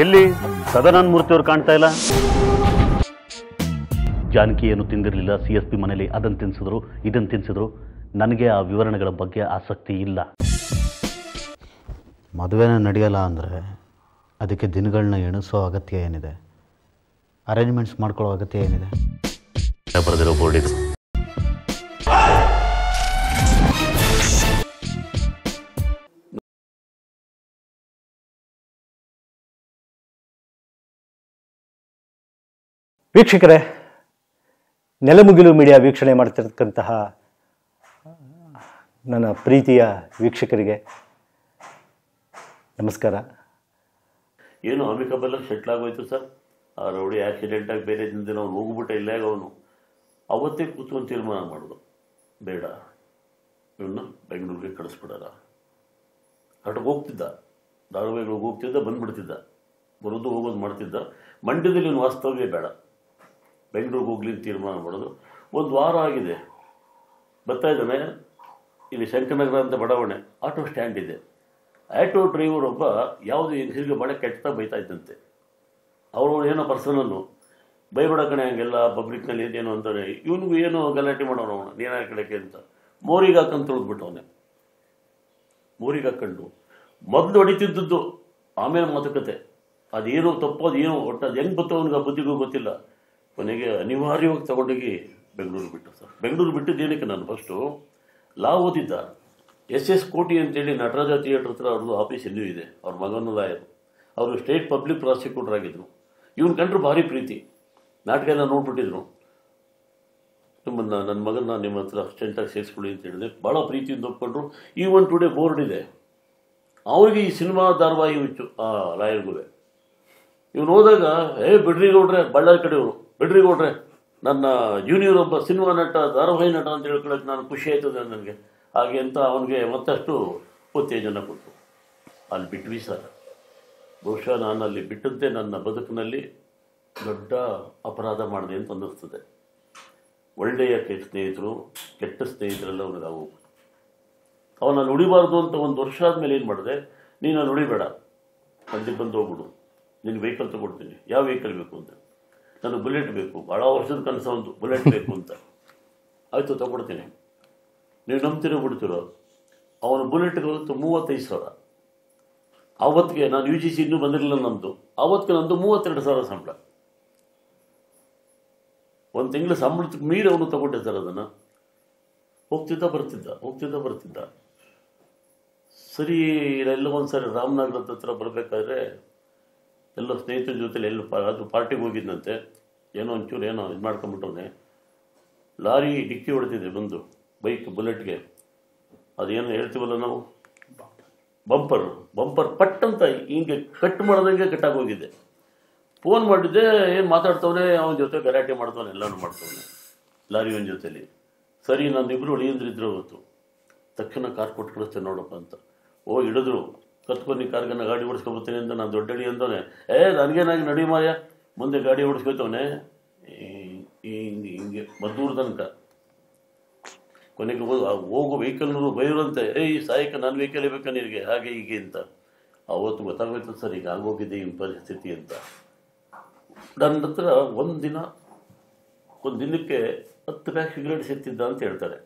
ಎಲ್ಲಿ ಸದಾನಂದ ಮೂರ್ತಿ ಅವರು ಕಾಣ್ತಾ ಇಲ್ಲ. ಜಾನಕಿ ಏನು ತಿಂದಿರಲಿಲ್ಲ, CSP ಮನೇಲಿ ಅದನ್ನು ತಿನ್ಸಿದ್ರು ಇದನ್ನು ತಿನ್ಸಿದ್ರು. ನನಗೆ ಆ ವಿವರಣೆಗಳ ಬಗ್ಗೆ ಆಸಕ್ತಿ ಇಲ್ಲ. ಮದುವೆನ ನಡೆಯಲ್ಲ ಅಂದರೆ ಅದಕ್ಕೆ ದಿನಗಳನ್ನ ಎಣಿಸೋ ಅಗತ್ಯ ಏನಿದೆ? ಅರೇಂಜ್ಮೆಂಟ್ಸ್ ಮಾಡ್ಕೊಳ್ಳೋ ಅಗತ್ಯ ಏನಿದೆ? ಬರೆದಿರೋ ಬೋರ್ಡ್ ಇದು. ವೀಕ್ಷಕರೇ, ನೆಲಮುಗಿಲು ಮೀಡಿಯಾ ವೀಕ್ಷಣೆ ಮಾಡ್ತಿರ್ತಕ್ಕಂತಹ ನನ್ನ ಪ್ರೀತಿಯ ವೀಕ್ಷಕರಿಗೆ ನಮಸ್ಕಾರ. ಏನು ಅಮಿಕಬೆಲ್ಲ ಸೆಟ್ಲ್ ಆಗೋಯ್ತು ಸರ್. ಆ ರೌಡಿ ಆಕ್ಸಿಡೆಂಟಾಗಿ ಬೇರೆ ದಿನ ಅವ್ನು ಹೋಗ್ಬಿಟ್ಟೆ ಇಲ್ಲಾಗ ಅವನು ಅವತ್ತೇ ಕೂತ್ಕೊಂಡು ತೀರ್ಮಾನ ಮಾಡೋದು, ಬೇಡ ಇವನ್ನ ಬೆಂಗಳೂರಿಗೆ ಕಳಿಸ್ಬಿಡಲ್ಲ. ಕಟ್ಟಿಗೆ ಹೋಗ್ತಿದ್ದ, ಧಾರಾವಾಹಿಗಳಿಗೆ ಹೋಗ್ತಿದ್ದ, ಬಂದುಬಿಡ್ತಿದ್ದ, ಬರೋದು ಹೋಗೋದು ಮಾಡ್ತಿದ್ದ. ಮಂಡ್ಯದಲ್ಲಿ ಇವನು ವಾಸ್ತವ್ಯ ಬೇಡ, ಬೆಂಗಳೂರಿಗೆ ಹೋಗ್ಲಿ ತೀರ್ಮಾನ ಮಾಡೋದು. ಒಂದು ವಾರ ಆಗಿದೆ, ಬರ್ತಾ ಇದ್ದಾನೆ. ಇಲ್ಲಿ ಶಂಕರನಗರ ಅಂತ ಬಡಾವಣೆ ಆಟೋ ಸ್ಟ್ಯಾಂಡ್ ಇದೆ. ಆಟೋ ಡ್ರೈವರ್ ಒಬ್ಬ ಯಾವುದು ಹೆಸರಿಗೆ ಭಾಳ ಕೆಟ್ಟದಾಗ ಬೈತಾ ಇದ್ದಂತೆ. ಅವರು ಏನೋ ಪರ್ಸನಲ್ಲು ಬೈಬೇಡ ಕಣೆ, ಹಂಗೆಲ್ಲ ಪಬ್ಲಿಕ್ನಲ್ಲಿ ಇದೇನು ಅಂತಾನೆ. ಇವನಿಗೂ ಏನೋ ಗಲಾಟೆ ಮಾಡೋನು ಅವನು, ನೀನ ಕಡೆಗೆ ಅಂತ ಮೋರಿಗೆ ಹಾಕೊಂಡು ತುಳಿದ್ಬಿಟ್ಟವನೆ. ಮೋರಿಗೆ ಹಾಕೊಂಡು ಮೊದಲು ಹೊಡಿತಿದ್ದದ್ದು, ಆಮೇಲೆ ಮಾತುಕತೆ. ಅದೇನೋ ತಪ್ಪು, ಅದೇನೋ ಒಟ್ಟು ಅದು ಹೆಂಗೆ ಬತ್ತೋ ಅವನಿಗೆ ಆ ಬುದ್ಧಿಗೂ ಗೊತ್ತಿಲ್ಲ. ಕೊನೆಗೆ ಅನಿವಾರ್ಯವಾಗಿ ತಗೊಂಡೋಗಿ ಬೆಂಗಳೂರು ಬಿಟ್ಟು ಸರ್. ಬೆಂಗಳೂರು ಬಿಟ್ಟಿದ್ದು ಏನಕ್ಕೆ, ನಾನು ಫಸ್ಟು ಲಾ ಓದಿದ್ದ. SS ಕೋಟಿ ಅಂತೇಳಿ ನಟರಾಜ ಥಿಯೇಟ್ರ್ ಹತ್ರ ಅವ್ರದ್ದು ಆಫೀಸ್ ಇನ್ನೂ ಇದೆ. ಅವ್ರ ಮಗನೂ ಲಾಯರು, ಅವರು ಸ್ಟೇಟ್ ಪಬ್ಲಿಕ್ ಪ್ರಾಸಿಕ್ಯೂಟರ್ ಆಗಿದ್ದರು. ಇವನು ಕಂಡ್ರು ಭಾರಿ ಪ್ರೀತಿ, ನಾಟಕ ಎಲ್ಲ ನೋಡ್ಬಿಟ್ಟಿದ್ರು. ನಿಮ್ಮನ್ನು ನನ್ನ ಮಗನ ನಿಮ್ಮ ಹತ್ರ ಅಸ್ಟೆಂಟಾಗಿ ಸೇರಿಸ್ಕೊಳ್ಳಿ ಅಂತ ಹೇಳಿದೆ. ಭಾಳ ಪ್ರೀತಿಯಿಂದ ಒಪ್ಕೊಂಡ್ರು. ಈವನ್ ಟುಡೇ ಬೋರ್ಡ್ ಇದೆ. ಅವ್ರಿಗೆ ಈ ಸಿನಿಮಾ ಧಾರಾವಾಹಿ ಹುಚ್ಚು ಆ ಲಾಯರ್ಗೂ. ಇವನು ಹೋದಾಗ ಬಿಡ್ರಿ ಗೌಡ್ರೆ, ಬಳ್ಳಾರಿ ಕಡೆಯವರು, ಬಿಡ್ರಿ ಗೌಡ್ರೆ ನನ್ನ ಜೂನಿಯರ್ ಒಬ್ಬ ಸಿನಿಮಾ ನಟ, ಧಾರಾವಾಹಿ ನಟ ಅಂತ ಹೇಳ್ಕೊಳ್ಳೋಕೆ ನಾನು ಖುಷಿ ಆಯ್ತದೆ ನನಗೆ ಹಾಗೆ ಅಂತ ಅವನಿಗೆ ಮತ್ತಷ್ಟು ಉತ್ತೇಜನ ಕೊಟ್ಟರು. ಅಲ್ಲಿ ಬಿಟ್ವಿ ಸರ್. ಬಹುಶಃ ನಾನು ಅಲ್ಲಿ ಬಿಟ್ಟಂತೆ ನನ್ನ ಬದುಕಿನಲ್ಲಿ ದೊಡ್ಡ ಅಪರಾಧ ಮಾಡಿದೆ ಅಂತ ಅನ್ನಿಸ್ತದೆ. ಒಳ್ಳೆಯ ಸ್ನೇಹಿತರು, ಕೆಟ್ಟ ಸ್ನೇಹಿತರೆಲ್ಲ ಅವನಿಗೆ ಆಗೋಗ್ಬಿಟ್ಟು ಅವನಲ್ಲಿ ಉಳಿಬಾರ್ದು ಅಂತ 1 ವರ್ಷ ಆದಮೇಲೆ ಏನು ಮಾಡಿದೆ, ನೀನು ಅಲ್ಲಿ ಉಳಿಬೇಡ, ಅಲ್ಲಿ ಬಂದು ಹೋಗ್ಬಿಡು, ನಿನ್ನ ವೆಹಿಕಲ್ ತೊಗೊಡ್ತೀನಿ. ಯಾವ ವೆಹಿಕಲ್ ಬೇಕು ಅಂತ. ನನಗೆ ಬುಲೆಟ್ ಬೇಕು, ಭಾಳ ವರ್ಷದ ಕನಸು ಒಂದು ಬುಲೆಟ್ ಬೇಕು ಅಂತ. ಆಯಿತು ತೊಗೊಡ್ತೀನಿ. ನೀವು ನಂಬ್ತಿರೋ ಬಿಡ್ತಿರೋ, ಅವನ ಬುಲೆಟ್ಗೆ 35,000. ಆವತ್ತಿಗೆ ನಾನು UGC ಇನ್ನೂ ಬಂದಿರಲಿಲ್ಲ ನಮ್ಮದು. ಆವತ್ತಿಗೆ ನಂದು 32,000 ಸಂಬಳ. 1 ತಿಂಗಳ ಸಂಬಳಕ್ಕೆ ಮೀರಿ ಅವನು ತಗೊಂಡೆ ಸರ್ ಅದನ್ನು. ಹೋಗ್ತಿದ್ದ ಬರ್ತಿದ್ದ. ಸರಿ, ಇಲ್ಲೆಲ್ಲ ಒಂದು ಸರಿ ರಾಮನಗರದ ಹತ್ರ ಬರಬೇಕಾದ್ರೆ ಎಲ್ಲ ಸ್ನೇಹಿತರ ಜೊತೆಲಿ ಅದು ಪಾರ್ಟಿಗೆ ಹೋಗಿದ್ದಂತೆ. ಏನೋ ಒಂಚೂರು ಏನೋ ಇದು ಮಾಡ್ಕೊಂಬಿಟ್ಟವನೆ. ಲಾರಿ ಡಿಕ್ಕಿ ಹೊಡೆದಿದೆ ಬಂದು ಬೈಕ್ ಬುಲೆಟ್ಗೆ. ಅದೇನೋ ಹೇಳ್ತೀವಲ್ಲ ನಾವು, ಬಂಪರ್ ಪಟ್ ಅಂತ ಹಿಂಗೆ ಕಟ್ ಮಾಡ್ದಂಗೆ ಕಟ್ಟಾಗೋಗಿದೆ. ಫೋನ್ ಮಾಡಿದ್ದೆ, ಏನು ಮಾತಾಡ್ತವನೆ, ಅವನ ಜೊತೆ ಗಲಾಟೆ ಮಾಡ್ತವನೆ, ಎಲ್ಲನೂ ಮಾಡ್ತವನೆ ಲಾರಿಯವನ ಜೊತೆಲಿ. ಸರಿ, ನಾನು ಇಬ್ಬರು ಅಳಿಯಂದ್ರಿದ್ರು ಅವತ್ತು. ತಕ್ಷಣ ಕಾರ್ ಕೊಟ್ಟು ಕಳಿಸ್ತೇನೆ ನೋಡಪ್ಪ ಅಂತ. ಹಿಡಿದ್ರು. ಕತ್ಕೊಂಡು ಕಾರ್ಗನ್ನ ಗಾಡಿ ಓಡಿಸ್ಕೊಬರ್ತೀನಿ ಅಂತ ನಾನು ದೊಡ್ಡ ಅಡಿ ಅಂದವನೆ. ನನಗೇನಾಗಿ ನಡಿ ಮಾಯ, ಮುಂದೆ ಗಾಡಿ ಓಡಿಸ್ಕೊತವನೆ ಹಿಂಗೆ ಮದ್ದೂರು ತನಕ. ಕೊನೆಗೆ ಹೋಗೋ ವೆಹಿಕಲ್ನವರು ಬೈರಂತೆ, ಸಾಯಕ ನನ್ನ ವೆಹಿಕಲ್ ಬೇಕಾ ನಿನಗೆ, ಹಾಗೆ ಹೀಗೆ ಅಂತ. ಅವತ್ತು ಗೊತ್ತಾಗೋಯ್ತು ಸರ್, ಈಗ ಆಗೋಗಿದೆ ಈ ಪರಿಸ್ಥಿತಿ ಅಂತ. ನನ್ನ ಹತ್ರ ಒಂದು ದಿನಕ್ಕೆ 10 ಪ್ಯಾಕ್ ಸಿಗರೇಟ್ ಸಿಗ್ತಿದ್ದ ಅಂತ ಹೇಳ್ತಾರೆ.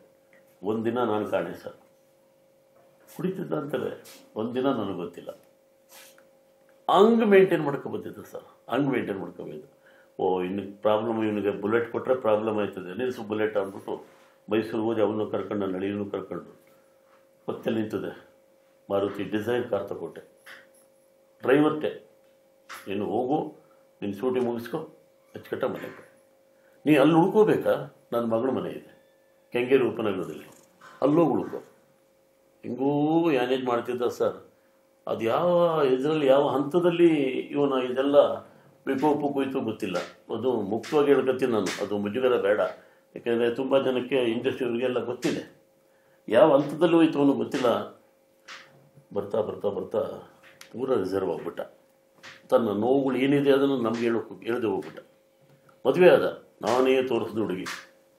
ಒಂದಿನ ನಾನು ಕಾಣೆ ಸರ್. ಕುಡಿತಿದ್ದ ಅಂತಾರೆ, ಒಂದಿನ ನನಗೆ ಗೊತ್ತಿಲ್ಲ. ಹಂಗೆ ಮೇಂಟೈನ್ ಮಾಡ್ಕೊಬಂದಿದ್ದ ಸರ್, ಹಂಗೆ ಮೇಂಟೈನ್ ಮಾಡ್ಕೊಬೋದು. ಇನ್ನು ಪ್ರಾಬ್ಲಮ್, ಇವನಿಗೆ ಬುಲೆಟ್ ಕೊಟ್ಟರೆ ಪ್ರಾಬ್ಲಮ್ ಆಯ್ತದೆ, ನಿಲ್ಲಿಸು ಬುಲೆಟ್ ಅಂದ್ಬಿಟ್ಟು ಮೈಸೂರಿಗೆ ಹೋಗಿ ಅವನು ಕರ್ಕೊಂಡು, ನನ್ನ ಅಳಿಯೂ ಕರ್ಕೊಂಡು ಹೊತ್ತಲ್ಲಿ ನಿಂತದೆ. ಮಾರುತಿ ಡಿಸೈರ್ ಕಾರ್ ತಗೊಟ್ಟೆ. ಡ್ರೈವರ್ಟೆ, ನೀನು ಹೋಗು, ನಿನ್ನ ಸೂಟಿ ಮುಗಿಸ್ಕೊ, ಅಚ್ಚುಕಟ್ಟ ಮನೆಗೆ. ನೀ ಅಲ್ಲಿ ಉಳ್ಕೋಬೇಕಾ? ನನ್ನ ಮಗಳ ಮನೆ ಇದೆ ಕೆಂಗೇರಿ ಉಪನಗರದಲ್ಲಿ, ಅಲ್ಲೋಗಿ ಉಳ್ಕೊ. ಹಿಂಗೂ ಮ್ಯಾನೇಜ್ ಮಾಡ್ತಿದ್ದ ಸರ್. ಅದು ಇದರಲ್ಲಿ ಯಾವ ಹಂತದಲ್ಲಿ ಇವನು ಇದೆಲ್ಲ ವಿಕೋಪ ಕುಯ್ತು ಗೊತ್ತಿಲ್ಲ. ಅದು ಮುಕ್ತವಾಗಿ ಹೇಳ್ಕೊತೀನಿ ನಾನು, ಅದು ಮುಜುಗರ ಬೇಡ. ಯಾಕೆಂದರೆ ತುಂಬ ಜನಕ್ಕೆ ಇಂಡಸ್ಟ್ರಿಯವರಿಗೆಲ್ಲ ಗೊತ್ತಿದೆ. ಯಾವ ಹಂತದಲ್ಲಿ ಹೋಯ್ತು ಅವನು ಗೊತ್ತಿಲ್ಲ. ಬರ್ತಾ ಪೂರ ರಿಸರ್ವ್ ಆಗ್ಬಿಟ್ಟ. ತನ್ನ ನೋವುಗಳು ಏನಿದೆ ಅದನ್ನು ನಮ್ಗೆ ಹೇಳ್ದೆ ಹೋಗ್ಬಿಟ್ಟ. ಮದುವೆ ಆದ, ನಾನೇ ತೋರಿಸಿದ ಹುಡುಗಿ.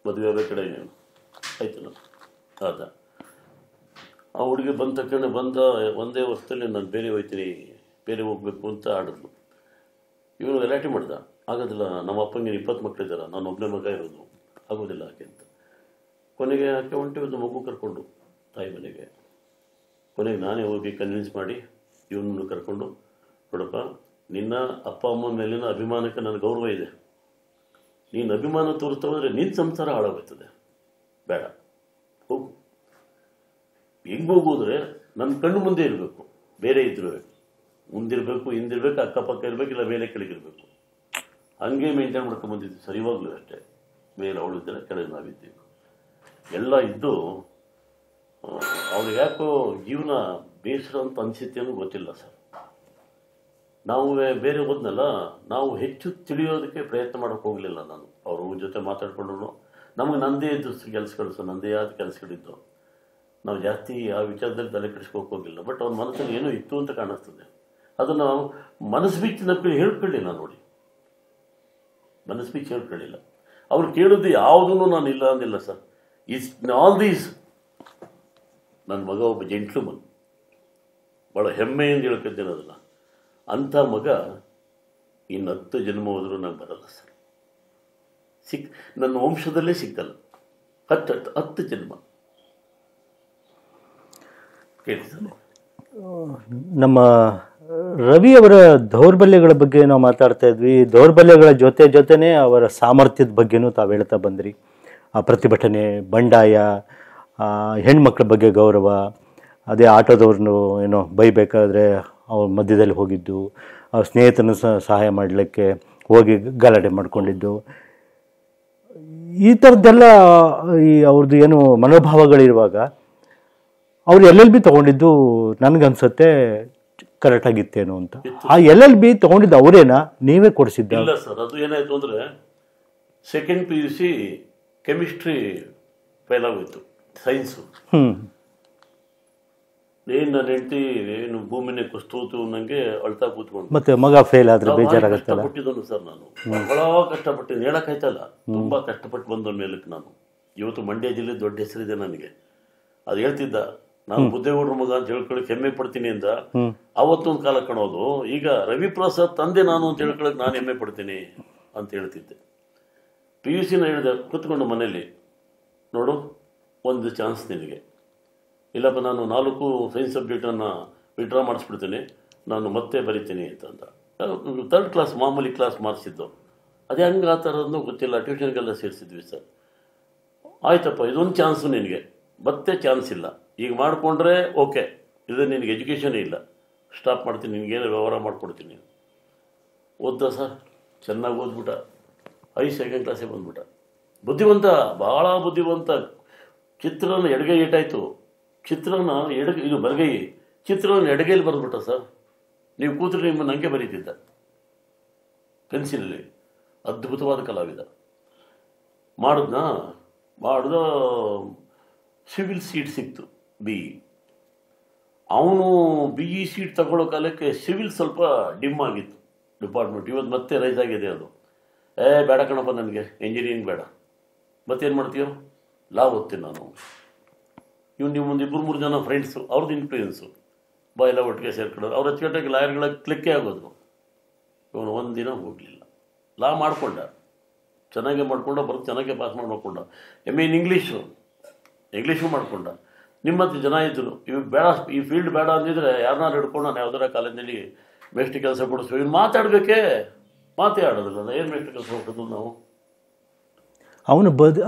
ಮದುವೆ ಆಗೋ ಕಡೆ ಆಯ್ತು ನಾನು ಆದ. ಆ ಹುಡುಗಿ ಬಂದ ತಕ್ಷಣ ಒಂದೇ ವರ್ಷದಲ್ಲಿ ನಾನು ಬೇರೆ ಹೋಗ್ತೀನಿ, ಬೇರೆ ಹೋಗಬೇಕು ಅಂತ ಆಡಿದ್ಲು. ಇವನು ಗಲಾಟೆ ಮಾಡ್ದ, ಆಗೋದಿಲ್ಲ, ನಮ್ಮ ಅಪ್ಪಂಗೆ 20 ಮಕ್ಕಳಿದ್ದಾರೆ, ನಾನು ಒಬ್ಬನೇ ಮಗ ಇರೋದು, ಆಗೋದಿಲ್ಲ ಆಕೆ ಅಂತ. ಕೊನೆಗೆ ಆಕೆ ಹೊಂಟಿ ಒಂದು ಮಗು ಕರ್ಕೊಂಡು ತಾಯಿ ಮನೆಗೆ. ಕೊನೆಗೆ ನಾನೇ ಹೋಗಿ ಕನ್ವಿನ್ಸ್ ಮಾಡಿ ಇವನನ್ನು ಕರ್ಕೊಂಡು, ನೋಡಪ್ಪ, ನಿನ್ನ ಅಪ್ಪ ಅಮ್ಮನ ಮೇಲಿನ ಅಭಿಮಾನಕ್ಕೆ ನನಗೆ ಗೌರವ ಇದೆ, ನೀನು ಅಭಿಮಾನ ತೋರಿಸ್ತಾ ಹೋದರೆ ನಿನ್ನ ಸಂಸಾರ ಹಾಳಾಗೋಯ್ತದೆ, ಬೇಡ, ಹೋಗು. ಹೆಂಗೆ ಹೋಗೋದ್ರೆ ನನ್ನ ಕಣ್ಣು ಮುಂದೆ ಇರಬೇಕು, ಬೇರೆ ಇದ್ರು ಮುಂದಿರಬೇಕು, ಹಿಂದಿರ್ಬೇಕು, ಅಕ್ಕಪಕ್ಕ ಇರಬೇಕು, ಇಲ್ಲ ಮೇಲೆ ಕೆಳಗಿರಬೇಕು, ಹಂಗೆ ಮೇಂಟೈನ್ ಮಾಡ್ಕೊಂಡು ಬಂದಿದ್ದು ಸರ್. ಇವಾಗಲೂ ಅಷ್ಟೇ, ಮೇಲೆ ಅವಳಿದ್ದರೆ ಕೆಳಗೆ ನಾವಿದ್ದೀವಿ ಎಲ್ಲ ಇದ್ದು. ಅವ್ರಿಗೆ ಯಾಕೋ ಜೀವನ ಬೇಸರ ಅಂತ ಅನಿಸುತ್ತೆ ಅನ್ನೋ ಗೊತ್ತಿಲ್ಲ ಸರ್. ನಾವು ಬೇರೆ ಹೋದ್ನಲ್ಲ, ನಾವು ಹೆಚ್ಚು ತಿಳಿಯೋದಕ್ಕೆ ಪ್ರಯತ್ನ ಮಾಡೋಕ್ಕೆ ಹೋಗಲಿಲ್ಲ. ನಾನು ಅವ್ರ ಜೊತೆ ಮಾತಾಡ್ಕೊಂಡ್ರು ನಮಗೆ ನಂದೇ ಇದ್ದು ಕೆಲಸಗಳು ಸರ್, ನಂದೇ ಆದ ಕೆಲಸಗಳಿದ್ದು. ನಾವು ಜಾಸ್ತಿ ಆ ವಿಚಾರದಲ್ಲಿ ತಲೆ ಕೆಡಿಸ್ಕೋಕೆ ಹೋಗಿಲ್ಲ. ಬಟ್ ಅವ್ನ ಮನಸ್ಸಲ್ಲಿ ಏನೋ ಇತ್ತು ಅಂತ ಕಾಣಿಸ್ತದೆ. ಅದನ್ನು ನಾವು ಮನಸ್ಸು ಬಿಚ್ಚಿ ನಕ್ಕಳಿ ಹೇಳ್ಕೊಳ್ಳಿಲ್ಲ ನೋಡಿ, ಮನಸ್ಸು ಬಿಚ್ಚಿ ಹೇಳ್ಕೊಳ್ಳಿಲ್ಲ. ಅವ್ರು ಕೇಳಿದ್ದು ಯಾವುದೂ ನಾನು ಇಲ್ಲ ಅಂದಿಲ್ಲ ಸರ್. ಇಸ್ ಆಲ್ ದೀಸ್ ನನ್ನ ಮಗ ಒಬ್ಬ ಜೆಂಟ್ಲ್ಮನ್, ಭಾಳ ಹೆಮ್ಮೆಯಿಂದ ಹೇಳ್ಕೊದ್ದೇನೆ ಅದನ್ನು. ಅಂಥ ಮಗ ಇನ್ನು 10 ಜನ್ಮ ಹೋದರೂ ನಂಗೆ ಬರಲ್ಲ ಸರ್. ನನ್ನ ವಂಶದಲ್ಲೇ ಸಿಕ್ಕಲ್ಲ. 10 ಜನ್ಮ ಕೇಳಿ ಸರ್. ನಮ್ಮ ರವಿಯವರ ದೌರ್ಬಲ್ಯಗಳ ಬಗ್ಗೆ ನಾವು ಮಾತಾಡ್ತಾ ಇದ್ವಿ. ದೌರ್ಬಲ್ಯಗಳ ಜೊತೆನೇ ಅವರ ಸಾಮರ್ಥ್ಯದ ಬಗ್ಗೆನೂ ತಾವು ಹೇಳ್ತಾ ಬಂದ್ರಿ. ಆ ಪ್ರತಿಭಟನೆ, ಬಂಡಾಯ, ಹೆಣ್ಮಕ್ಳ ಬಗ್ಗೆ ಗೌರವ, ಅದೇ ಆಟೋದವ್ರನ್ನು ಏನೋ ಬೈಬೇಕಾದ್ರೆ ಅವ್ರ ಮಧ್ಯದಲ್ಲಿ ಹೋಗಿದ್ದು, ಅವ್ರ ಸ್ನೇಹಿತನ ಸಹಾಯ ಮಾಡಲಿಕ್ಕೆ ಹೋಗಿ ಗಲಾಟೆ ಮಾಡ್ಕೊಂಡಿದ್ದು, ಈ ಥರದ್ದೆಲ್ಲ ಅವ್ರದ್ದು ಏನು ಮನೋಭಾವಗಳಿರುವಾಗ ಅವ್ರು LLB ತೊಗೊಂಡಿದ್ದು ನನಗನ್ಸುತ್ತೆ ಕರೆಕ್ಟಾಗಿತ್ತೇನೋ ಅಂತ. ಆ LLB ತೊಗೊಂಡಿದ್ದು ಅವರೇನಾ, ನೀವೇ ಕೊಡಿಸಿದ್ದ? ಇಲ್ಲ ಸರ್, ಅದು ಏನಾಯಿತು ಅಂದರೆ ಸೆಕೆಂಡ್ PUC ಕೆಮಿಸ್ಟ್ರಿ ಫೇಲ್ ಆಗೋಯ್ತು, ಸೈನ್ಸು. ಏನು ನನ್ನ ಹೆಂಡತಿ ಏನು ಭೂಮಿನೇ ಕುಸ್ತೋತು ನನಗೆ ಅಳ್ತಾ ಕೂತ್ಕೊಂಡು. ಮತ್ತೆ ಮಗ ಫೇಲ್ ಆದರೆ ಬೇಜಾರಾಗುತ್ತಲ್ಲ. ಕಷ್ಟಪಟ್ಟಿದ್ದನು ಸರ್, ನಾನು ಬಹಳ ಕಷ್ಟಪಟ್ಟಿದ್ದು, ಹೇಳೋಕ್ಕಾಯ್ತಲ್ಲ. ತುಂಬ ಕಷ್ಟಪಟ್ಟು ಬಂದ ಮೇಲಕ್ಕೆ ನಾನು ಇವತ್ತು ಮಂಡ್ಯ ಜಿಲ್ಲೆ ದೊಡ್ಡ ಹೆಸರಿದೆ ನನಗೆ. ಅದು ಹೇಳ್ತಿದ್ದ, ನಾನು ಬುದ್ದೇಗೌಡ್ರ ಮಗ ಅಂತ ಹೇಳ್ಕೊಳಕ್ಕೆ ಹೆಮ್ಮೆ ಪಡ್ತೀನಿ ಅಂತ. ಅವತ್ತೊಂದು ಕಾಲ ಕಾಣೋದು. ಈಗ ರವಿ ಪ್ರಸಾದ್ ತಂದೆ ನಾನು ಅಂತ ಹೇಳ್ಕೊಳಕ್ಕೆ ನಾನು ಹೆಮ್ಮೆ ಪಡ್ತೀನಿ ಅಂತ ಹೇಳ್ತಿದ್ದೆ. PUCನ ಹೇಳಿದೆ ಕೂತ್ಕೊಂಡು ಮನೇಲಿ, ನೋಡು ಒಂದು ಚಾನ್ಸ್ ನಿನಗೆ, ಇಲ್ಲಪ್ಪ ನಾನು 4 ಸೈನ್ಸ್ ಸಬ್ಜೆಕ್ಟನ್ನು ವಿಡ್ರಾ ಮಾಡಿಸ್ಬಿಡ್ತೀನಿ, ನಾನು ಮತ್ತೆ ಬರಿತೀನಿ ಅಂತಂದ. 3rd ಕ್ಲಾಸ್ ಮಾಮೂಲಿ ಕ್ಲಾಸ್ ಮಾಡಿಸಿದ್ದು. ಅದೇ ಹಂಗೆ ಆ ಥರದ್ದು ಗೊತ್ತಿಲ್ಲ, ಟ್ಯೂಷನ್ಗೆಲ್ಲ ಸೇರಿಸಿದ್ವಿ ಸರ್. ಆಯ್ತಪ್ಪ, ಇದೊಂದು ಚಾನ್ಸು ನಿನಗೆ, ಮತ್ತೆ ಚಾನ್ಸ್ ಇಲ್ಲ, ಈಗ ಮಾಡಿಕೊಂಡ್ರೆ ಓಕೆ, ಇದು ನಿನಗೆ ಎಜುಕೇಷನೇ ಇಲ್ಲ, ಸ್ಟಾಪ್ ಮಾಡ್ತೀನಿ, ನಿನಗೇನು ವ್ಯವಹಾರ ಮಾಡಿಕೊಡ್ತೀನಿ. ಓದ್ದ ಸರ್, ಚೆನ್ನಾಗಿ ಓದ್ಬಿಟ್ಟ, 2nd ಕ್ಲಾಸಿಗೆ ಬಂದ್ಬಿಟ್ಟ. ಬುದ್ಧಿವಂತ, ಭಾಳ ಬುದ್ಧಿವಂತ. ಚಿತ್ರನ ಎಡಗೈ ಏಟಾಯಿತು, ಚಿತ್ರನ ಇದು ಬಲಗೈ, ಚಿತ್ರನ ಎಡಗೈಲಿ ಬಂದ್ಬಿಟ್ಟ ಸರ್. ನೀವು ಕೂತ್ರೆ ನಿಮ್ಮನ್ನು ಹಂಗೆ ಬರೀತಿದ್ದ ಪೆನ್ಸಿಲಲ್ಲಿ. ಅದ್ಭುತವಾದ ಕಲಾವಿದ. ಮಾಡ್ದ ಸಿವಿಲ್ ಸೀಟ್ ಸಿಕ್ತು, BE. ಅವನು BE ಸೀಟ್ ತಗೊಳ್ಳೋ ಕಾಲಕ್ಕೆ ಸಿವಿಲ್ ಸ್ವಲ್ಪ ಡಿಮ್ ಆಗಿತ್ತು ಡಿಪಾರ್ಟ್ಮೆಂಟ್. ಇವತ್ತು ಮತ್ತೆ ರೈಸ್ ಆಗಿದೆ ಅದು. ಬೇಡ ಕಣಪ್ಪ, ನನಗೆ ಇಂಜಿನಿಯರಿಂಗ್ ಬೇಡ, ಮತ್ತೇನು ಮಾಡ್ತೀಯೋ, ಲಾ ಓದ್ತೀನಿ ನಾನು. ನೀವು ಒಂದು 2-3 ಜನ ಫ್ರೆಂಡ್ಸು, ಅವ್ರದ್ದು ಇನ್ಫ್ಲೂಯೆನ್ಸು, ಎಲ್ಲ ಒಟ್ಟಿಗೆ ಸೇರ್ಕೊಳ್ಳೋದು. ಅವ್ರ ಅಚ್ಚುಕಟ್ಟಾಗಿ ಲಾಯರ್ಗಳ ಕ್ಲಿಕ್ಕೇ ಆಗೋದು. ಇವನು ಒಂದಿನ ಹೋಗಲಿಲ್ಲ, ಲಾ ಮಾಡಿಕೊಂಡ, ಚೆನ್ನಾಗೇ ಮಾಡ್ಕೊಂಡ, ಬರೋದು ಚೆನ್ನಾಗೇ ಪಾಸ್ ಮಾಡ್ಕೊಂಡ. MA ಇನ್ ಇಂಗ್ಲೀಷು ಮಾಡ್ಕೊಂಡ. ನಿಮ್ಮ ಹತ್ರ ಜನ ಇದ್ದರು, ಇವಾಗ ಬೇಡ, ಈ ಫೀಲ್ಡ್ ಬೇಡ ಅಂದಿದ್ರೆ ಯಾರನ್ನಾರು ಹಿಡ್ಕೊಂಡು ನಾನು ಯಾವ್ದಾರ ಕಾಲೇಜಿನಲ್ಲಿ ಮೇಷ್ಟ್ರ ಕೆಲಸ ಕೊಡಿಸ್ತೀವಿ. ಇವ್ನು ಮಾತಾಡಬೇಕೇ, ಮಾತೇ ಆಡೋದಿಲ್ಲ. ಏನು ಮೇಷ್ಟ್ರ ಕೆಲಸ ಕೊಟ್ಟದ್ದು ನಾವು? ಅವನು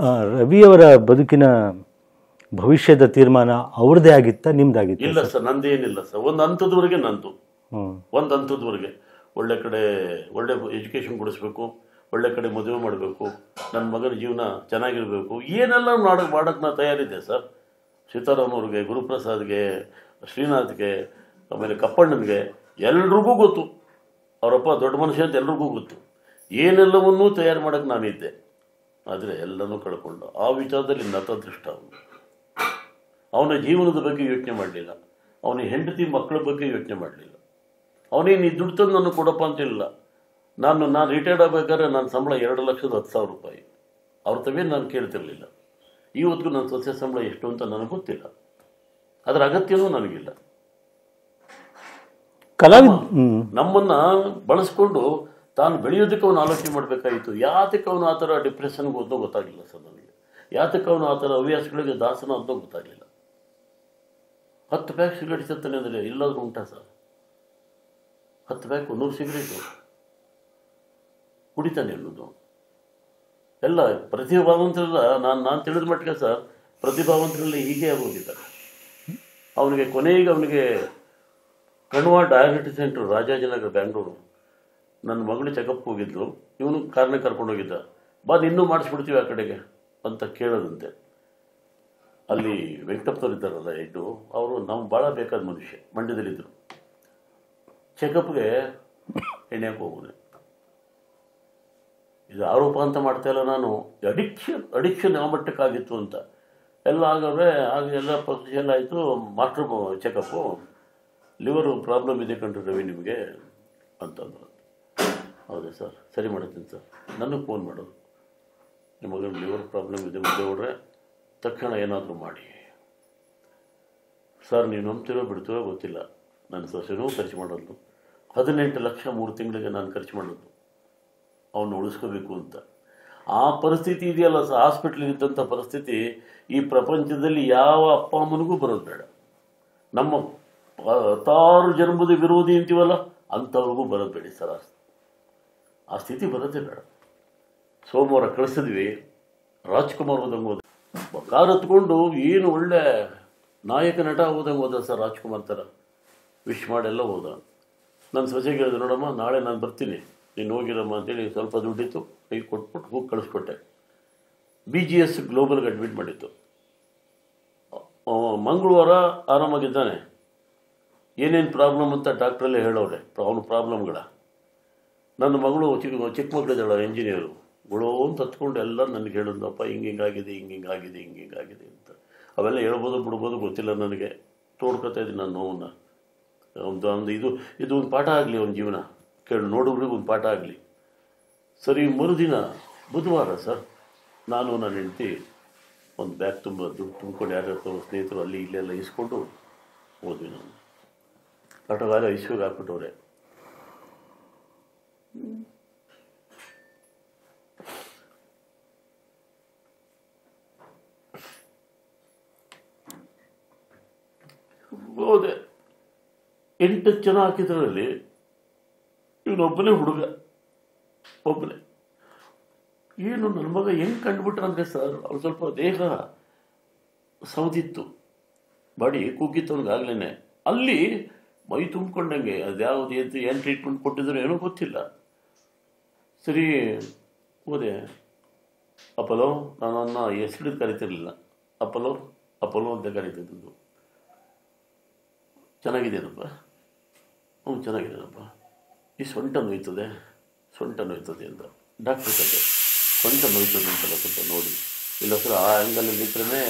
ರವಿಯವರ ಬದುಕಿನ ಭವಿಷ್ಯದ ತೀರ್ಮಾನ ಅವ್ರದ್ದೇ ಆಗಿತ್ತಾ, ನಿಮ್ದಾಗಿತ್ತು? ಇಲ್ಲ ಸರ್, ನಂದೇನಿಲ್ಲ ಸರ್. ಒಂದು ಹಂತದವರೆಗೆ ನಂದು, ಒಂದು ಹಂತದವರೆಗೆ. ಒಳ್ಳೆ ಎಜುಕೇಷನ್ ಕೊಡಿಸ್ಬೇಕು, ಒಳ್ಳೆ ಕಡೆ ಮದುವೆ ಮಾಡಬೇಕು, ನನ್ನ ಮಗನ ಜೀವನ ಚೆನ್ನಾಗಿರಬೇಕು, ಏನೆಲ್ಲ ಮಾಡೋಕ್ಕೆ ನಾನು ತಯಾರಿದ್ದೆ ಸರ್. ಸೀತಾರಾಮ್ ಅವ್ರಿಗೆ, ಗುರುಪ್ರಸಾದ್ಗೆ, ಶ್ರೀನಾಥ್ಗೆ, ಆಮೇಲೆ ಕಪ್ಪಣ್ಣನಿಗೆ, ಎಲ್ರಿಗೂ ಗೊತ್ತು. ಅವರಪ್ಪ ದೊಡ್ಡ ಮನುಷ್ಯ ಅಂತ ಎಲ್ರಿಗೂ ಗೊತ್ತು. ಏನೆಲ್ಲವನ್ನೂ ತಯಾರು ಮಾಡೋಕ್ಕೆ ನಾನಿದ್ದೆ. ಆದರೆ ಎಲ್ಲನೂ ಕಳ್ಕೊಂಡು ಆ ವಿಚಾರದಲ್ಲಿ ನತದೃಷ್ಟ. ಅವನ ಜೀವನದ ಬಗ್ಗೆ ಯೋಚನೆ ಮಾಡಲಿಲ್ಲ, ಅವನ ಹೆಂಡತಿ ಮಕ್ಕಳ ಬಗ್ಗೆ ಯೋಚನೆ ಮಾಡಲಿಲ್ಲ. ಅವನೇನು ಈ ದುಡ್ಡು ತಂದು ನಾನು ಕೊಡಪ್ಪ ಅಂತಿಲ್ಲ. ನಾನು ರಿಟೈರ್ಡ್ ಆಗಬೇಕಾದ್ರೆ ನನ್ನ ಸಂಬಳ 2,10,000 ರೂಪಾಯಿ. ಅವ್ರ ತವೇನು ನಾನು ಕೇಳ್ತಿರ್ಲಿಲ್ಲ. ಇವತ್ತಿಗೂ ನನ್ನ ಸೊಸೆ ಸಂಬಳ ಎಷ್ಟು ಅಂತ ನನಗೆ ಗೊತ್ತಿಲ್ಲ, ಅದರ ಅಗತ್ಯವೂ ನನಗಿಲ್ಲ. ನಮ್ಮನ್ನು ಬಳಸ್ಕೊಂಡು ತಾನು ಬೆಳೆಯೋದಕ್ಕೆ ಅವನು ಆಲೋಚನೆ ಮಾಡಬೇಕಾಗಿತ್ತು. ಯಾತಕ್ಕೆ ಅವನು ಆ ಥರ ಡಿಪ್ರೆಷನ್ಗೆ ಹೋದೋ ಗೊತ್ತಾಗಲಿಲ್ಲ ಸರ್ ನನಗೆ. ಯಾತಕ್ಕೆ ಅವನು ಆ ಥರ ಹವ್ಯಾಸಗಳಿಗೆ ದಾಸನ ಅದೋ ಗೊತ್ತಾಗಲಿಲ್ಲ. 10 ಪ್ಯಾಕ್ ಸಿಗರೇಟ್ ಸತ್ತಾನೆ ಅಂದರೆ ಎಲ್ಲಾದರೂ ಉಂಟಾ ಸರ್? 10 ಪ್ಯಾಕ್ 100 ಸಿಗರೇಟು ಕುಡಿತಾನೆ ಅನ್ನೋದು ಎಲ್ಲ ಪ್ರತಿಭಾವಂತರೆಲ್ಲ ನಾನು ತಿಳಿದ ಮಟ್ಟಿಗೆ ಸರ್ ಪ್ರತಿಭಾವಂತರಲ್ಲಿ ಹೀಗೆ ಆಗೋಗಿದ್ದಾರೆ. ಕೊನೆಗೆ ಅವನಿಗೆ ಕಣ್ವ ಡಯಾಗ್ನೋಸ್ಟಿಕ್ ಸೆಂಟ್ರು ರಾಜಾಜಿನಗರ ಬ್ಯಾಂಗ್ಳೂರು. ನನ್ನ ಮಗಳು ಚೆಕಪ್ ಹೋಗಿದ್ಲು, ಇವನು ಕಾರ್ನೇ ಕರ್ಕೊಂಡೋಗಿದ್ದ. ಬಾ ಇನ್ನೂ ಮಾಡಿಸ್ಬಿಡ್ತೀವಿ ಆ ಕಡೆಗೆ ಅಂತ ಕೇಳೋದಂತೆ. ಅಲ್ಲಿ ವೆಂಕಟಪ್ಪನವ್ರು ಇದ್ದಾರಲ್ಲ ಹೆಡ್ಡು, ಅವರು ನಮ್ಗೆ ಭಾಳ ಬೇಕಾದ ಮನುಷ್ಯ, ಮಂಡ್ಯದಲ್ಲಿದ್ದರು. ಚೆಕಪ್ಗೆ ಎಣ್ಣೆಗೆ ಹೋಗೋದು. ಇದು ಆರೋಪ ಅಂತ ಮಾಡ್ತಾ ಇಲ್ಲ ನಾನು, ಅಡಿಕ್ಷನ್ ಯಾವ ಮಟ್ಟಕ್ಕಾಗಿತ್ತು ಅಂತ ಎಲ್ಲ ಆಗವ್ರೆ. ಆಗ ಎಲ್ಲ ಪ್ರೊಸೀಜರ್ ಆಯಿತು. ಮಾಸ್ಟ್ರು ಚೆಕಪ್ಪು, ಲಿವರು ಪ್ರಾಬ್ಲಮ್ ಇದೆ ಕಣ್ರಿ ರವಿ ನಿಮಗೆ ಅಂತಂದ್ರು. ಹೌದಾ ಸರ್, ಸರಿ ಮಾಡ್ತೀನಿ ಸರ್. ನನಗೆ ಫೋನ್ ಮಾಡೋದು, ನಿಮ್ಮ ಮಗನ ಲಿವರ್ ಪ್ರಾಬ್ಲಮ್ ಇದೆ, ಮುಂದೆ ಹೊಡ್ರೆ ತಕ್ಷಣ ಏನಾದರೂ ಮಾಡಿ. ಸರ್ ನೀವು ನಂಬ್ತಿರೋ ಬಿಡ್ತಿರೋ ಗೊತ್ತಿಲ್ಲ, ನನ್ನ ಸೊಸೆನೂ ಖರ್ಚು ಮಾಡೋದು. 18 ಲಕ್ಷ 3 ತಿಂಗಳಿಗೆ ನಾನು ಖರ್ಚು ಮಾಡೋದು ಅವನ್ನ ಉಳಿಸ್ಕೋಬೇಕು ಅಂತ. ಆ ಪರಿಸ್ಥಿತಿ ಇದೆಯಲ್ಲ ಸರ್, ಹಾಸ್ಪಿಟ್ಲಿಗಿದ್ದಂಥ ಪರಿಸ್ಥಿತಿ ಈ ಪ್ರಪಂಚದಲ್ಲಿ ಯಾವ ಅಪ್ಪ ಅಮ್ಮನಿಗೂ ಬರೋದು ಬೇಡ. ನಮ್ಮ 16 ಜನ್ಮದ ವಿರೋಧಿ ಅಂತೀವಲ್ಲ ಅಂಥವ್ರಿಗೂ ಬರೋದು ಬೇಡಿ ಸರ್. ಆ ಸ್ಥಿತಿ ಬರೋದೇ ಬೇಡ. ಸೋಮವಾರ ಕಳಿಸಿದ್ವಿ, ರಾಜ್ಕುಮಾರ್ ಹೋದಂಗೆ ಹೋದ, ಕಾರ್ ಹತ್ಕೊಂಡು ಏನು ಒಳ್ಳೆ ನಾಯಕ ನಟ ಹೋದಂಗೆ ಹೋದ ಸರ್. ರಾಜ್ಕುಮಾರ್ ಥರ ವಿಶ್ ಮಾಡೆಲ್ಲ ಹೋದ. ನನ್ನ ಸೊಸೆಗೆ ಹೇಳಿದೆ, ನೋಡಮ್ಮ ನಾಳೆ ನಾನು ಬರ್ತೀನಿ, ನೀನು ಹೋಗಿರಮ್ಮ ಅಂತೇಳಿ ಸ್ವಲ್ಪ ದುಡ್ಡಿತ್ತು ಕೈ ಕೊಟ್ಬಿಟ್ಟು ಹೋಗಿ ಕಳಿಸ್ಕೊಟ್ಟೆ. BGS ಗ್ಲೋಬಲ್ಗೆ ಅಡ್ಮಿಟ್ ಮಾಡಿತ್ತು. ಮಂಗಳವಾರ ಆರಾಮಾಗಿದ್ದಾನೆ. ಏನೇನು ಪ್ರಾಬ್ಲಮ್ ಅಂತ ಡಾಕ್ಟ್ರಲ್ಲೇ ಹೇಳೋರೆ ಅವನು ಪ್ರಾಬ್ಲಮ್ಗಳ. ನನ್ನ ಮಗಳು ಚಿಕ್ಕ ಮಕ್ಕಳಿದ್ದಾಳ, ಇಂಜಿನಿಯರು, ಗುಳೋ ಅಂತ ಹತ್ಕೊಂಡು ಎಲ್ಲ ನನಗೆ ಹೇಳಿದ್ನಪ್ಪ ಹಿಂಗಾಗಿದೆ ಹಿಂಗಾಗಿದೆ ಅಂತ. ಅವೆಲ್ಲ ಹೇಳ್ಬೋದು ಬಿಡ್ಬೋದು ಗೊತ್ತಿಲ್ಲ ನನಗೆ, ತೋಡ್ಕೊತಾ ಇದ್ದೀನಿ ನಾನು ನೋವನ್ನು. ಒಂದು ಇದು ಒಂದು ಪಾಠ ಆಗಲಿ ಅವನ ಜೀವನ, ಕೇಳಿ ನೋಡೋರಿಗೆ ಒಂದು ಪಾಠ ಆಗಲಿ. ಸರಿ, ಮರುದಿನ ಬುಧವಾರ ಸರ್, ನಾನು ನನ್ನ ಹೆಂಡತಿ ಒಂದು ಬ್ಯಾಗ್ ತುಂಬ ದುಡ್ಡು ತುಂಬ್ಕೊಂಡು ಯಾರ್ಯಾರು ಸ್ನೇಹಿತರು ಅಲ್ಲಿ ಇಲ್ಲೆಲ್ಲ ಇಸ್ಕೊಂಡು ಹೋದ್ವಿ. ನಾನು ಆಟೋಗಾರ ಇಸ್ವಿಗೆ ಹಾಕ್ಬಿಟ್ಟವ್ರೆ. ಹೋದೆ. 8 ಜನ ಹಾಕಿದ್ರಲ್ಲಿ ಇವನೊಬ್ಬನೇ ಹುಡುಗ, ಒಬ್ಬನೇ. ಏನು ನನ್ನ ಮಗ ಹೆಂಗೆ ಕಂಡುಬಿಟ್ರಂದ್ರೆ ಸರ್, ಅವ್ರು ಸ್ವಲ್ಪ ದೇಹ ಸೌದಿತ್ತು, ಬಾಡಿ ಕುಗ್ಗಿತ್ತು ಅವ್ನಿಗಾಗ್ಲೇ. ಅಲ್ಲಿ ಮೈ ತುಂಬಿಕೊಂಡಂಗೆ ಅದು ಯಾವುದು ಏನು ಟ್ರೀಟ್ಮೆಂಟ್ ಕೊಟ್ಟಿದ್ರು ಏನೋ ಗೊತ್ತಿಲ್ಲ. ಸರಿ ಹೋದೆ. ಅಪಲೋ, ನನ್ನನ್ನು ಹೆಸರು ಕರಿತಿರ್ಲಿಲ್ಲ, ಅಪಲೋ ಅಂತ ಕರಿತಿದ್ದು. ಚೆನ್ನಾಗಿದ್ದೇನಪ್ಪ? ಹ್ಞೂ ಚೆನ್ನಾಗಿದ್ದೇನಪ್ಪ. ಈ ಸೊಂಟ ನೋಯ್ತದೆ ಅಂತ ಡಾಕ್ಟ್ರ್ ಕತೆ. ಸೊಂಟ ನೋಯ್ತದೆ ಅಂತೆಲ್ಲ ಸ್ವಲ್ಪ ನೋಡಿ, ಇಲ್ಲ ಸರ್ ಆ ಆ್ಯಂಗಲಲ್ಲಿ ಇಟ್ಟರೆ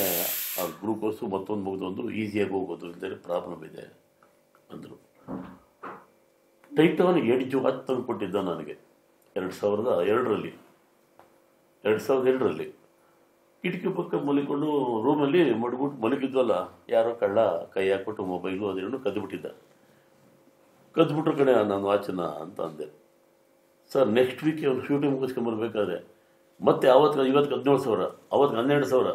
ಆ ಗ್ಲೂಕೋಸು ಮತ್ತೊಂದು ಮುಗಿದೊಂದು ಈಸಿಯಾಗಿ ಹೋಗೋದು ಅಂತೇಳಿ ಪ್ರಾಬ್ಲಮ್ ಇದೆ ಅಂದರು. ಟೈಟಾನ್ ಎಡ್ಜು 10 ತಂದು ಕೊಟ್ಟಿದ್ದ ನನಗೆ 2002ರಲ್ಲಿ. ಕಿಟಕಿ ಪಕ್ಕ ಮಲಿಕೊಂಡು ರೂಮಲ್ಲಿ ಮಡ್ಬಿಟ್ಟು ಮಲಗಿದ್ವಲ್ಲ, ಯಾರೋ ಕಳ್ಳ ಕೈ ಹಾಕ್ಬಿಟ್ಟು ಮೊಬೈಲು ಅದೇನು ಕದ್ದುಬಿಟ್ಟಿದ್ದ. ಕದ್ದುಬಿಟ್ರು ಕಡೆ ನಾನು ವಾಚನ ಅಂತ ಅಂದೆ. ಸರ್ ನೆಕ್ಸ್ಟ್ ವೀಕ್ ಅವ್ನು ಶೂಟಿಂಗ್ ಮುಗಿಸ್ಕೊಂಬರ್ಬೇಕಾದ್ರೆ ಮತ್ತೆ ಇವತ್ತು 17,000, ಅವತ್ತು 12,000,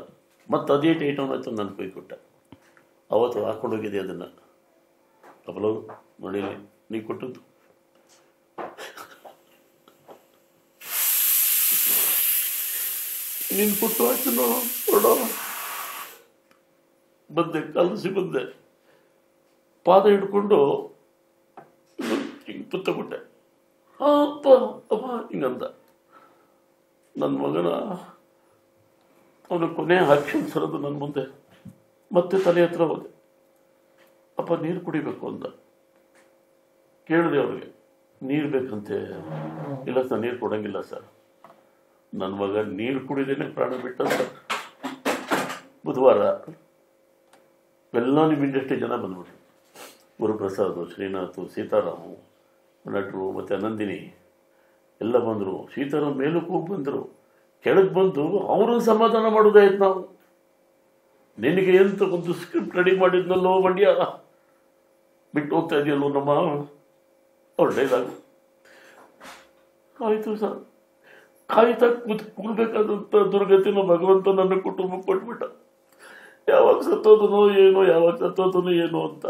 ಮತ್ತು ಅದೇ ಟೈಟೌನ್ ಆಯ್ತು ನಾನು ಕೈ ಕೊಟ್ಟೆ. ಅವತ್ತು ಹಾಕ್ಕೊಂಡೋಗಿದೆ ಅದನ್ನು. ಅಪಲೋ ನೋಡಿ ನೀ ಕೊಟ್ಟದ್ದು. ನೀನು ಕೊಟ್ಟು ಆಯ್ತು ನೋಡೋ. ಬಂದೆ, ಕಲಸಿ ಬಂದೆ, ಪಾದ ಹಿಡ್ಕೊಂಡು ಹಿಂಗೆ ಪುತ್ತಬಿಟ್ಟೆ. ಅಪ್ಪ ಹಿಂಗಂದ. ನನ್ನ ಮಗನ ಅವನ ಕೊನೆ ಆಕ್ಷನ್ ಸರದು ನನ್ನ ಮುಂದೆ. ಮತ್ತೆ ತಲೆ ಹತ್ರ ಹೋದೆ. ಅಪ್ಪ ನೀರು ಕುಡಿಬೇಕು ಅಂದ. ಕೇಳಿದೆ ಅವ್ರಿಗೆ, ನೀರು ಬೇಕಂತೆ. ಇಲ್ಲ ಸರ್ ನೀರು ಕೊಡಂಗಿಲ್ಲ ಸರ್. ನನ್ನ ಮಗ ನೀರು ಕುಡಿದೇನೆ ಪ್ರಾಣ ಬಿಟ್ಟ ಸರ್. ಬುಧವಾರ ಎಲ್ಲ ನಿಮ್ಮ ಇಂಡಸ್ಟ್ರಿ ಜನ ಬಂದ್ಬಿಟ್ರು. ಗುರುಪ್ರಸಾದ್, ಶ್ರೀನಾಥ್, ಸೀತಾರಾಮು, ನಟರು, ಮತ್ತು ನಂದಿನಿ ಎಲ್ಲ ಬಂದರು. ಸೀತಾರಾಮ್ ಮೇಲಕ್ಕೆ ಹೋಗಿ ಬಂದರು. ಕೆಳಗೆ ಬಂದು ಅವ್ರನ್ನ ಸಮಾಧಾನ ಮಾಡೋದಾಯ್ತು. ನಾವು ನಿನಗೆ ಎಂತ ಒಂದು ಸ್ಕ್ರಿಪ್ಟ್ ರೆಡಿ ಮಾಡಿದ್ನಲ್ಲೋ ಮಂಡ್ಯ, ಬಿಟ್ಟು ಹೋಗ್ತಾ ಇದೆಯಲ್ಲೋ ನಮ್ಮ ಅವ್ರ ಡೈಲಾಗು. ಆಯಿತು ಸರ್, ಕಾಯ್ತಾ ಕೂಡ್ಬೇಕಾದಂಥ ದುರ್ಗತಿನ ಭಗವಂತ ನನ್ನ ಕುಟುಂಬಕ್ಕೆ ಕೊಟ್ಬಿಟ್ಟ. ಯಾವಾಗ ಸತ್ತೋದನೋ ಏನೋ, ಯಾವಾಗ ಸತ್ತೋದನೋ ಏನೋ ಅಂತ.